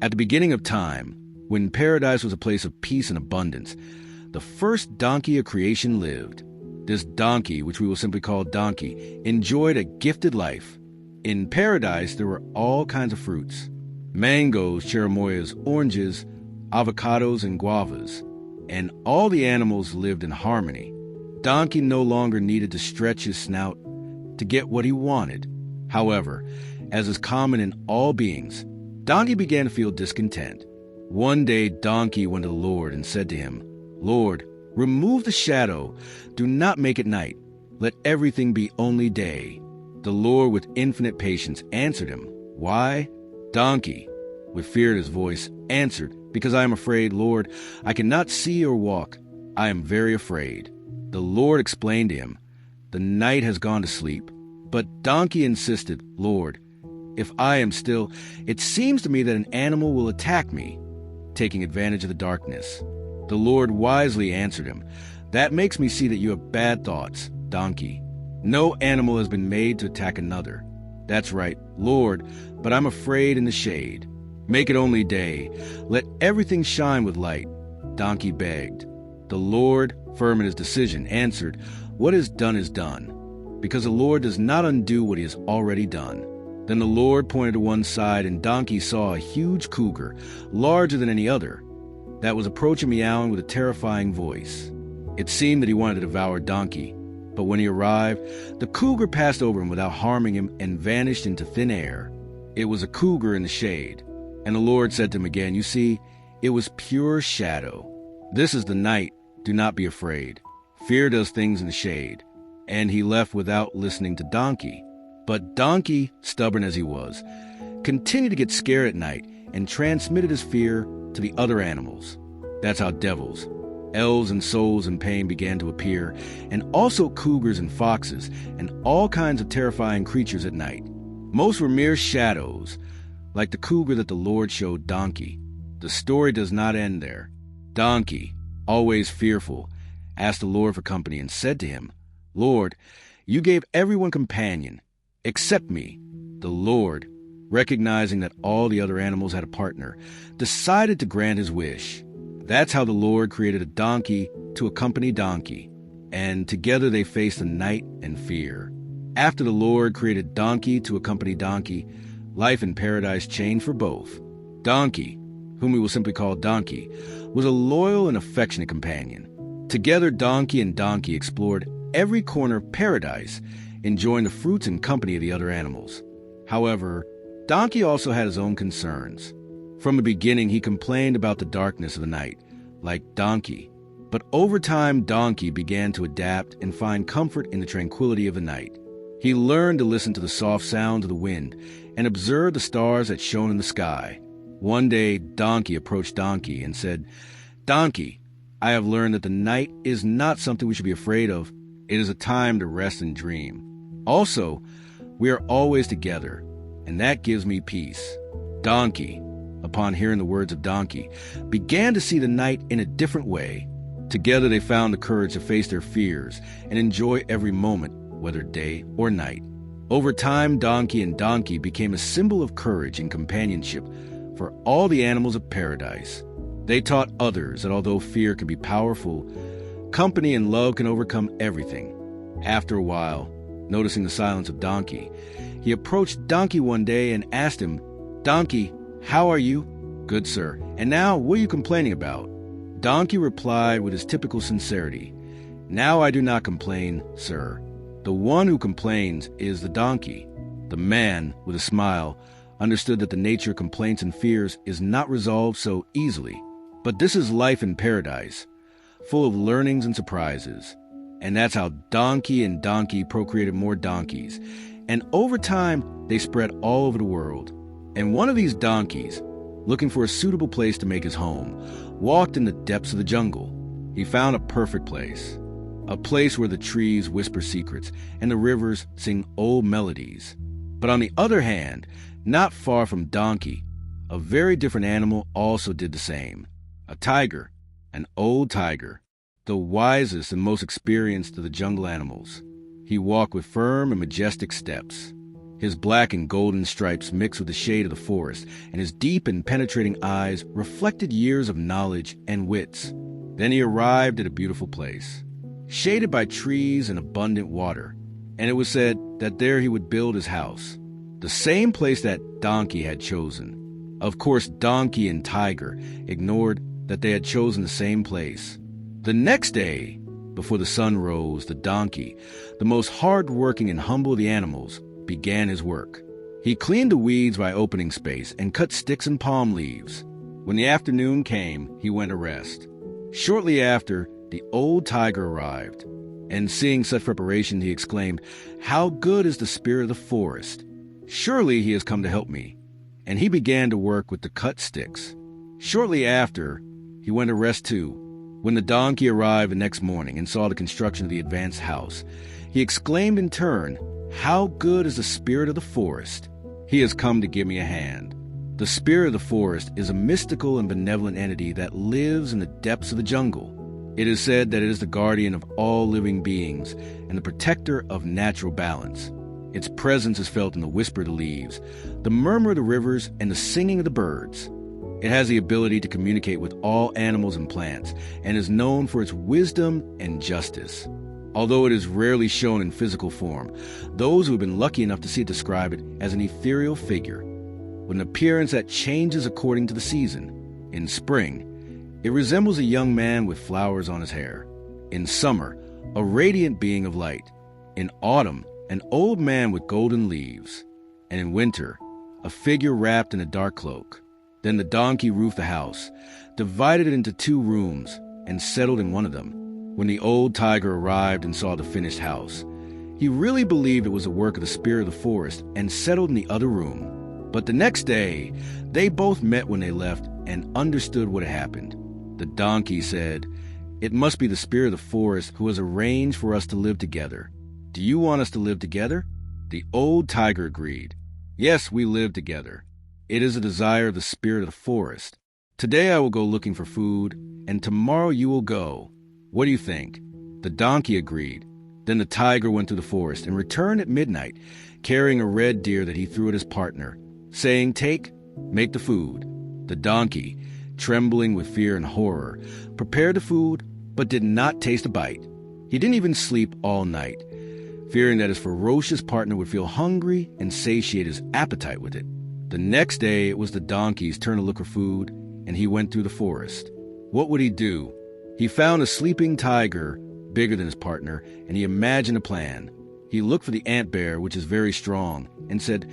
At the beginning of time, when paradise was a place of peace and abundance, the first donkey of creation lived. This donkey, which we will simply call Donkey, enjoyed a gifted life. In paradise, there were all kinds of fruits: mangoes, cherimoyas, oranges, avocados, and guavas. And all the animals lived in harmony. Donkey no longer needed to stretch his snout to get what he wanted. However, as is common in all beings, Donkey began to feel discontent. One day, Donkey went to the Lord and said to him, "Lord, remove the shadow. Do not make it night. Let everything be only day." The Lord, with infinite patience, answered him. "Why?" Donkey, with fear in his voice, answered, "Because I am afraid, Lord. I cannot see or walk. I am very afraid." The Lord explained to him, "The night has gone to sleep." But Donkey insisted, "Lord, if I am still, it seems to me that an animal will attack me, taking advantage of the darkness." The Lord wisely answered him, "That makes me see that you have bad thoughts, Donkey. No animal has been made to attack another." "That's right, Lord, but I'm afraid in the shade." "Make it only day. Let everything shine with light," Donkey begged. The Lord, firm in his decision, answered, "What is done, because the Lord does not undo what he has already done." Then the Lord pointed to one side, and Donkey saw a huge cougar, larger than any other, that was approaching, meowing with a terrifying voice. It seemed that he wanted to devour Donkey, but when he arrived, the cougar passed over him without harming him and vanished into thin air. It was a cougar in the shade, and the Lord said to him again, "You see, it was pure shadow. This is the night. Do not be afraid. Fear does things in the shade." And he left without listening to Donkey. But Donkey, stubborn as he was, continued to get scared at night and transmitted his fear to the other animals. That's how devils, elves, and souls in pain began to appear, and also cougars and foxes, and all kinds of terrifying creatures at night. Most were mere shadows, like the cougar that the Lord showed Donkey. The story does not end there. Donkey, always fearful, asked the Lord for company and said to him, "Lord, you gave everyone companion, except me." The Lord, recognizing that all the other animals had a partner, decided to grant his wish. That's how the Lord created a donkey to accompany Donkey, and together they faced the night and fear. After the Lord created Donkey to accompany Donkey, life in paradise changed for both. Donkey, whom we will simply call Donkey, was a loyal and affectionate companion. Together, Donkey and Donkey explored every corner of paradise, enjoying the fruits and company of the other animals. However, Donkey also had his own concerns. From the beginning, he complained about the darkness of the night, like Donkey. But over time, Donkey began to adapt and find comfort in the tranquility of the night. He learned to listen to the soft sounds of the wind and observe the stars that shone in the sky. One day, Donkey approached Donkey and said, "Donkey, I have learned that the night is not something we should be afraid of. It is a time to rest and dream. Also, we are always together, and that gives me peace." Donkey, upon hearing the words of Donkey, began to see the night in a different way. Together they found the courage to face their fears and enjoy every moment, whether day or night. Over time, Donkey and Donkey became a symbol of courage and companionship for all the animals of paradise. They taught others that although fear can be powerful, company and love can overcome everything. After a while, noticing the silence of Donkey, he approached Donkey one day and asked him, "Donkey, how are you?" "Good, sir. And now, what are you complaining about?" Donkey replied with his typical sincerity, "Now I do not complain, sir. The one who complains is the donkey." The man, with a smile, understood that the nature of complaints and fears is not resolved so easily. But this is life in paradise, full of learnings and surprises. And that's how Donkey and Donkey procreated more donkeys. And over time, they spread all over the world. And one of these donkeys, looking for a suitable place to make his home, walked in the depths of the jungle. He found a perfect place. A place where the trees whisper secrets and the rivers sing old melodies. But on the other hand, not far from Donkey, a very different animal also did the same. A tiger, an old tiger, the wisest and most experienced of the jungle animals. He walked with firm and majestic steps. His black and golden stripes mixed with the shade of the forest, and his deep and penetrating eyes reflected years of knowledge and wits. Then he arrived at a beautiful place, shaded by trees and abundant water, and it was said that there he would build his house, the same place that Donkey had chosen. Of course, Donkey and Tiger ignored that they had chosen the same place. The next day, before the sun rose, the donkey, the most hard-working and humble of the animals, began his work. He cleaned the weeds by opening space and cut sticks and palm leaves. When the afternoon came, he went to rest. Shortly after, the old tiger arrived, and seeing such preparation, he exclaimed, "How good is the spirit of the forest! Surely he has come to help me." And he began to work with the cut sticks. Shortly after, he went to rest too. When the donkey arrived the next morning and saw the construction of the advanced house, he exclaimed in turn, "How good is the spirit of the forest! He has come to give me a hand." The spirit of the forest is a mystical and benevolent entity that lives in the depths of the jungle. It is said that it is the guardian of all living beings and the protector of natural balance. Its presence is felt in the whisper of the leaves, the murmur of the rivers, and the singing of the birds. It has the ability to communicate with all animals and plants, and is known for its wisdom and justice. Although it is rarely shown in physical form, those who have been lucky enough to see it describe it as an ethereal figure, with an appearance that changes according to the season. In spring, it resembles a young man with flowers on his hair. In summer, a radiant being of light. In autumn, an old man with golden leaves. And in winter, a figure wrapped in a dark cloak. Then the donkey roofed the house, divided it into 2 rooms, and settled in one of them. When the old tiger arrived and saw the finished house, he really believed it was the work of the spirit of the forest and settled in the other room. But the next day, they both met when they left and understood what had happened. The donkey said, "It must be the spirit of the forest who has arranged for us to live together. Do you want us to live together?" The old tiger agreed. "Yes, we live together. It is a desire of the spirit of the forest. Today I will go looking for food, and tomorrow you will go. What do you think?" The donkey agreed. Then the tiger went through the forest and returned at midnight, carrying a red deer that he threw at his partner, saying, Make the food." The donkey, trembling with fear and horror, prepared the food, but did not taste a bite. He didn't even sleep all night, fearing that his ferocious partner would feel hungry and satiate his appetite with it. The next day, it was the donkey's turn to look for food, and he went through the forest. What would he do? He found a sleeping tiger, bigger than his partner, and he imagined a plan. He looked for the ant bear, which is very strong, and said,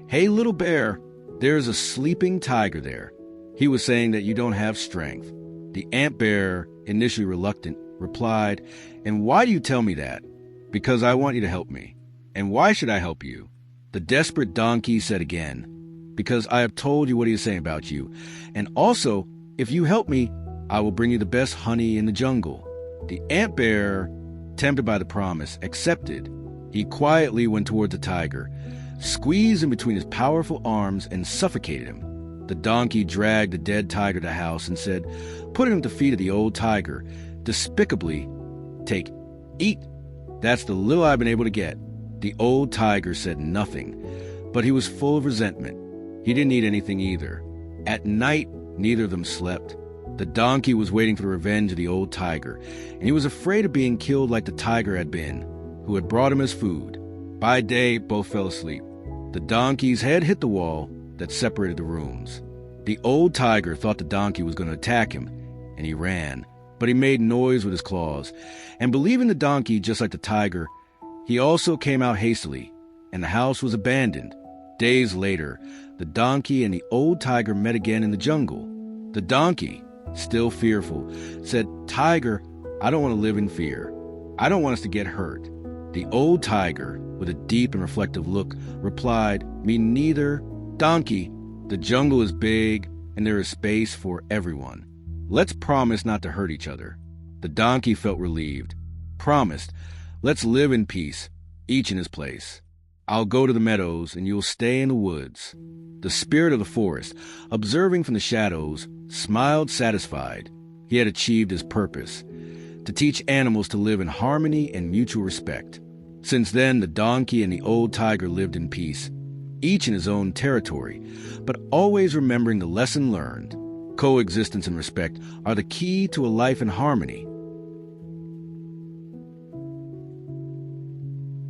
"Hey, little bear, there is a sleeping tiger there." He was saying that you don't have strength. The ant bear, initially reluctant, replied, "And why do you tell me that?" "Because I want you to help me." "And why should I help you?" The desperate donkey said again, "Because I have told you what he is saying about you. And also, if you help me, I will bring you the best honey in the jungle." The ant bear, tempted by the promise, accepted. He quietly went toward the tiger, squeezed in between his powerful arms, and suffocated him. The donkey dragged the dead tiger to the house and said, putting him at the feet of the old tiger, despicably, "Eat. That's the little I've been able to get." The old tiger said nothing, but he was full of resentment. He didn't eat anything either. At night, neither of them slept. The donkey was waiting for the revenge of the old tiger, and he was afraid of being killed like the tiger had been, who had brought him his food. By day, both fell asleep. The donkey's head hit the wall that separated the rooms. The old tiger thought the donkey was going to attack him, and he ran, but he made noise with his claws, and believing the donkey just like the tiger, he also came out hastily, and the house was abandoned. Days later, the donkey and the old tiger met again in the jungle. The donkey, still fearful, said, "Tiger, I don't want to live in fear. I don't want us to get hurt." The old tiger, with a deep and reflective look, replied, "Me neither. Donkey, the jungle is big and there is space for everyone. Let's promise not to hurt each other." The donkey felt relieved. "Promised. Let's live in peace, each in his place. I'll go to the meadows and you'll stay in the woods." The spirit of the forest, observing from the shadows, smiled satisfied. He had achieved his purpose, to teach animals to live in harmony and mutual respect. Since then, the donkey and the old tiger lived in peace, each in his own territory, but always remembering the lesson learned. Coexistence and respect are the key to a life in harmony,